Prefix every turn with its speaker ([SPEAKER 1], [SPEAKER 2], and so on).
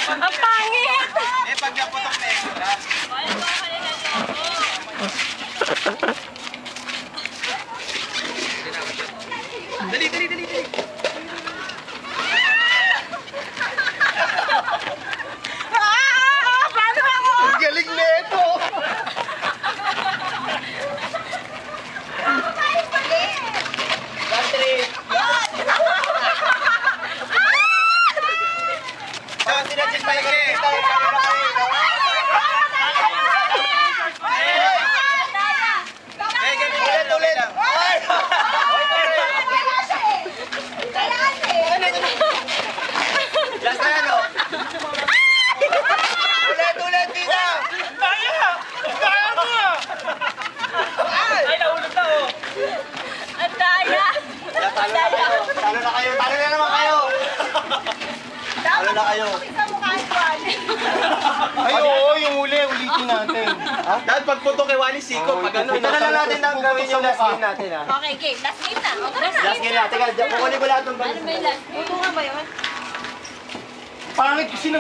[SPEAKER 1] Ang pangit!
[SPEAKER 2] Eh, pag naputok na extra. Dali, dali, dali, dali.
[SPEAKER 1] Paano ako?
[SPEAKER 2] Ang galing na ito. Country. Saan sinadjust pa yung ulit. Last na yan, oh. Ulit, tita.
[SPEAKER 3] Kaya mo! Ay, naulog na, oh.
[SPEAKER 1] Ang daya!
[SPEAKER 2] Talo na kayo. Talo na naman kayo. Talo na kayo.
[SPEAKER 3] Ay, oo, yung ulitin natin.
[SPEAKER 2] Dapat pagputo kay Wally Siko, pag ano.
[SPEAKER 3] Ito na lang natin ang gawin yung last game natin, ha?
[SPEAKER 1] Okay, game. Last game na. O, tara na.
[SPEAKER 2] Last game na. Teka, kukunin ko lahat ng
[SPEAKER 1] Ano ba yung last game? Ito nga ba yun?
[SPEAKER 3] Pangit kasi